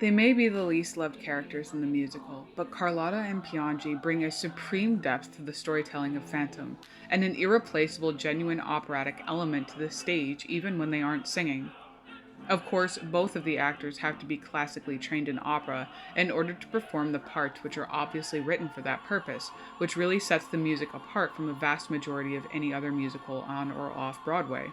They may be the least loved characters in the musical, but Carlotta and Piangi bring a supreme depth to the storytelling of Phantom, and an irreplaceable, genuine operatic element to the stage even when they aren't singing. Of course, both of the actors have to be classically trained in opera in order to perform the parts which are obviously written for that purpose, which really sets the music apart from a vast majority of any other musical on or off Broadway.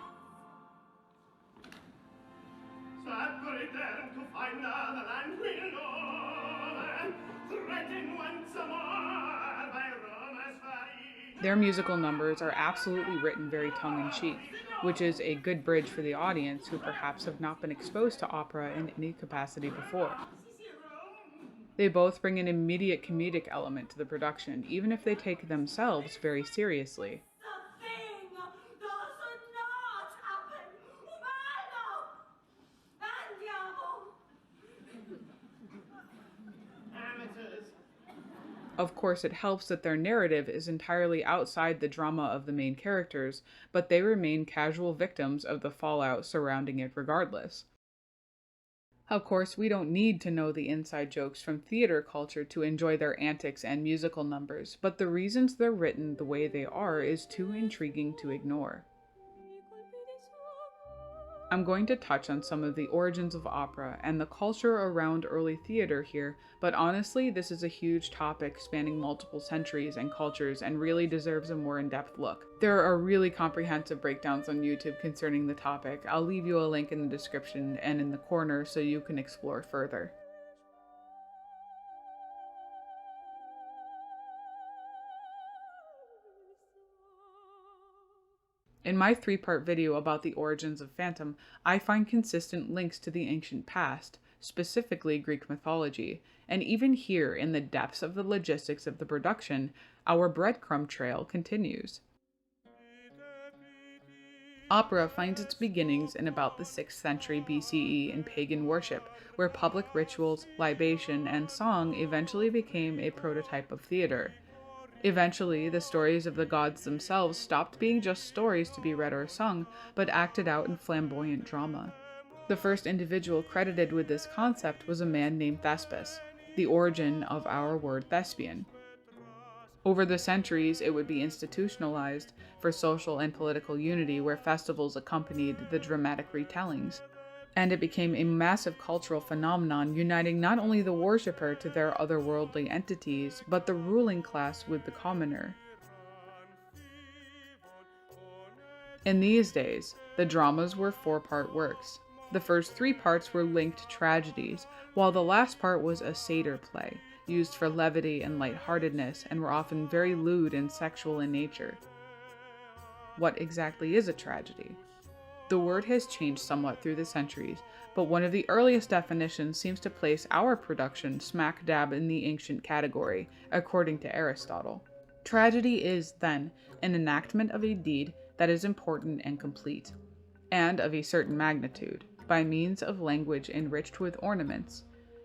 Their musical numbers are absolutely written very tongue in cheek, which is a good bridge for the audience who perhaps have not been exposed to opera in any capacity before. They both bring an immediate comedic element to the production, even if they take themselves very seriously. The thing does not happen. Umano! Andiamo! Amateurs. Of course, it helps that their narrative is entirely outside the drama of the main characters, but they remain casual victims of the fallout surrounding it regardless. Of course, we don't need to know the inside jokes from theater culture to enjoy their antics and musical numbers, but the reasons they're written the way they are is too intriguing to ignore. I'm going to touch on some of the origins of opera and the culture around early theater here, but honestly, this is a huge topic spanning multiple centuries and cultures and really deserves a more in-depth look. There are really comprehensive breakdowns on YouTube concerning the topic. I'll leave you a link in the description and in the corner so you can explore further. In my 3-part video about the origins of Phantom, I find consistent links to the ancient past, specifically Greek mythology, and even here in the depths of the logistics of the production, our breadcrumb trail continues. Opera finds its beginnings in about the 6th century BCE in pagan worship, where public rituals, libation, and song eventually became a prototype of theater. Eventually, the stories of the gods themselves stopped being just stories to be read or sung, but acted out in flamboyant drama. The first individual credited with this concept was a man named Thespis, the origin of our word thespian. Over the centuries, it would be institutionalized for social and political unity where festivals accompanied the dramatic retellings. And it became a massive cultural phenomenon uniting not only the worshipper to their otherworldly entities, but the ruling class with the commoner. In these days, the dramas were 4-part works. The first 3 parts were linked tragedies, while the last part was a satyr play, used for levity and lightheartedness, and were often very lewd and sexual in nature. What exactly is a tragedy? The word has changed somewhat through the centuries, but one of the earliest definitions seems to place our production smack dab in the ancient category, according to Aristotle. Tragedy is, then, an enactment of a deed that is important and complete, and of a certain magnitude, by means of language enriched with ornaments,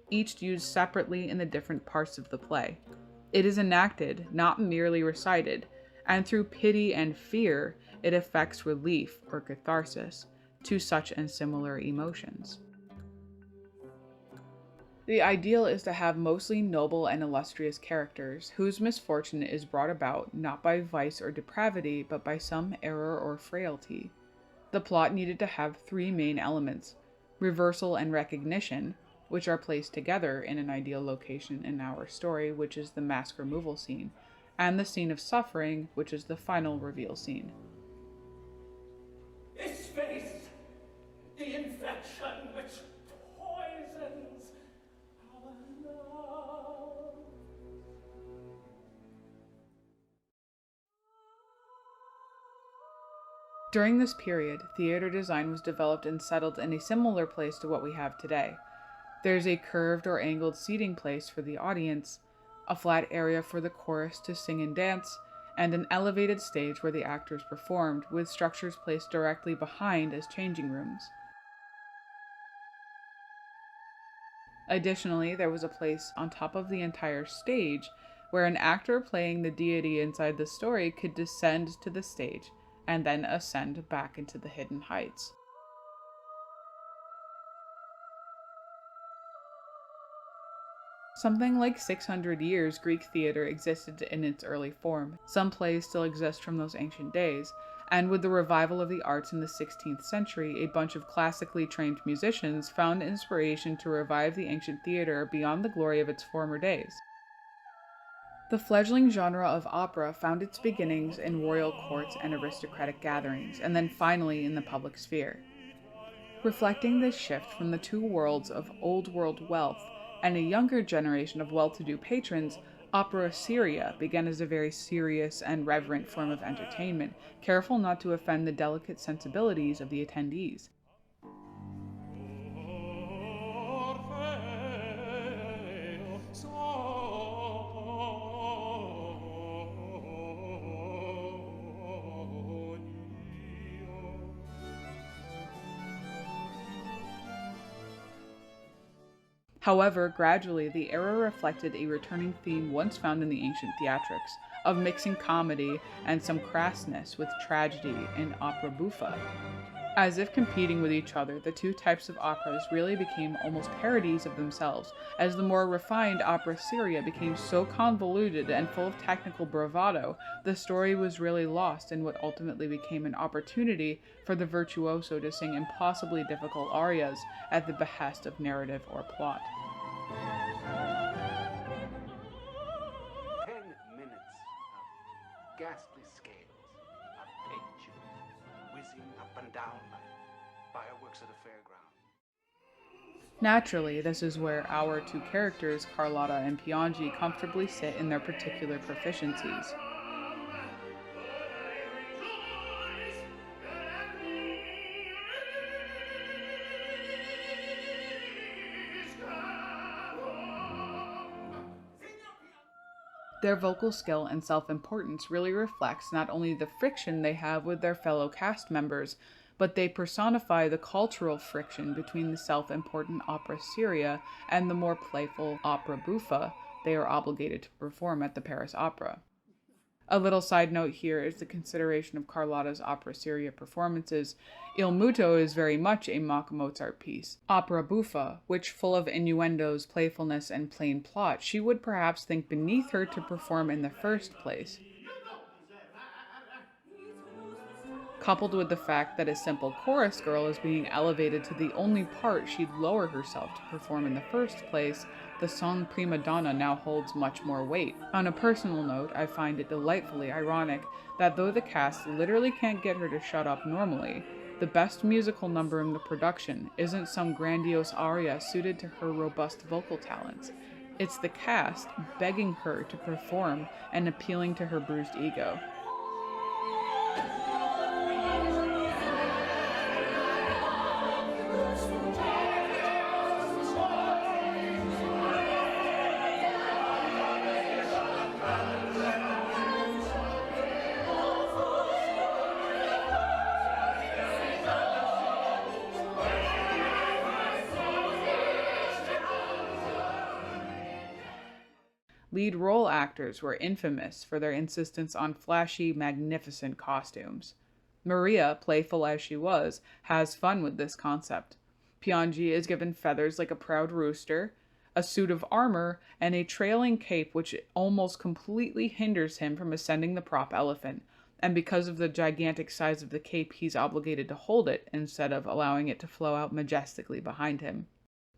each used separately in the different parts of the play. It is enacted, not merely recited, and through pity and fear, it effects relief or catharsis to such and similar emotions. The ideal is to have mostly noble and illustrious characters whose misfortune is brought about not by vice or depravity, but by some error or frailty. The plot needed to have 3 main elements: reversal and recognition, which are placed together in an ideal location in our story, which is the mask removal scene, and the scene of suffering, which is the final reveal scene. His face, the infection which poisons our love. During this period, theater design was developed and settled in a similar place to what we have today. There's a curved or angled seating place for the audience, a flat area for the chorus to sing and dance, and an elevated stage where the actors performed, with structures placed directly behind as changing rooms. Additionally, there was a place on top of the entire stage where an actor playing the deity inside the story could descend to the stage and then ascend back into the hidden heights. Something like 600 years Greek theater existed in its early form. Some plays still exist from those ancient days, and with the revival of the arts in the 16th century, a bunch of classically trained musicians found inspiration to revive the ancient theater beyond the glory of its former days. The fledgling genre of opera found its beginnings in royal courts and aristocratic gatherings, and then finally in the public sphere. Reflecting this shift from the two worlds of old world wealth and a younger generation of well-to-do patrons, opera seria began as a very serious and reverent form of entertainment, careful not to offend the delicate sensibilities of the attendees. However, gradually, the era reflected a returning theme once found in the ancient theatrics, of mixing comedy and some crassness with tragedy in opera buffa. As if competing with each other, the two types of operas really became almost parodies of themselves, as the more refined opera seria became so convoluted and full of technical bravado, the story was really lost in what ultimately became an opportunity for the virtuoso to sing impossibly difficult arias at the behest of narrative or plot. 10 minutes of ghastly scales of paint tubes whizzing up and down like fireworks at a fairground. Naturally, this is where our two characters, Carlotta and Piangi, comfortably sit in their particular proficiencies. Their vocal skill and self-importance really reflects not only the friction they have with their fellow cast members, but they personify the cultural friction between the self-important opera seria and the more playful opera buffa they are obligated to perform at the Paris Opera. A little side note here is the consideration of Carlotta's opera seria performances. Il Muto is very much a mock Mozart piece. Opera buffa, which full of innuendos, playfulness, and plain plot, she would perhaps think beneath her to perform in the first place. Coupled with the fact that a simple chorus girl is being elevated to the only part she'd lower herself to perform in the first place, the song prima donna now holds much more weight. On a personal note, I find it delightfully ironic that though the cast literally can't get her to shut up normally, the best musical number in the production isn't some grandiose aria suited to her robust vocal talents. It's the cast begging her to perform and appealing to her bruised ego. Lead role actors were infamous for their insistence on flashy, magnificent costumes. Maria, playful as she was, has fun with this concept. Piangi is given feathers like a proud rooster, a suit of armor, and a trailing cape which almost completely hinders him from ascending the prop elephant, and because of the gigantic size of the cape, he's obligated to hold it instead of allowing it to flow out majestically behind him.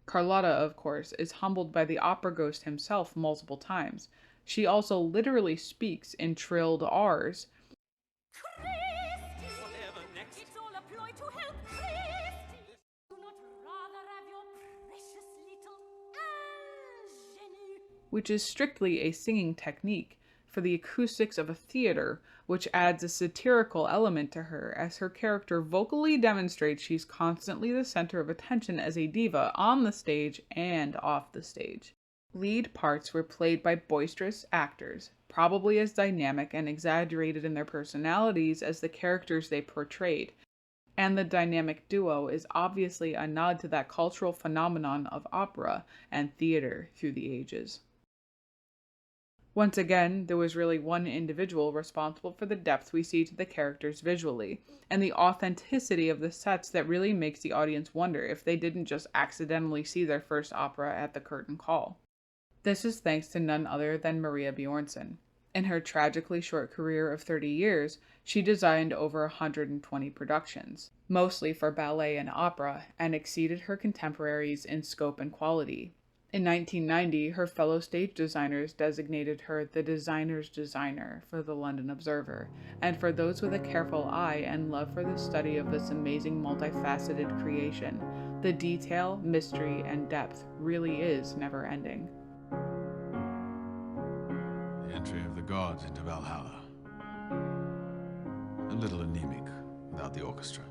Carlotta, of course, is humbled by the opera ghost himself multiple times. She also literally speaks in trilled R's. Whatever next? It's all a ploy to help Christy. Do not rather have your precious little ingénue. Which is strictly a singing technique for the acoustics of a theater, which adds a satirical element to her, as her character vocally demonstrates she's constantly the center of attention as a diva on the stage and off the stage. Lead parts were played by boisterous actors, probably as dynamic and exaggerated in their personalities as the characters they portrayed, and the dynamic duo is obviously a nod to that cultural phenomenon of opera and theater through the ages. Once again, there was really one individual responsible for the depth we see to the characters visually, and the authenticity of the sets that really makes the audience wonder if they didn't just accidentally see their first opera at the curtain call. This is thanks to none other than Maria Bjornson. In her tragically short career of 30 years, she designed over 120 productions, mostly for ballet and opera, and exceeded her contemporaries in scope and quality. In 1990, her fellow stage designers designated her the designer's designer for the London Observer, and for those with a careful eye and love for the study of this amazing multifaceted creation, the detail, mystery, and depth really is never ending. The entry of the gods into Valhalla. A little anemic without the orchestra.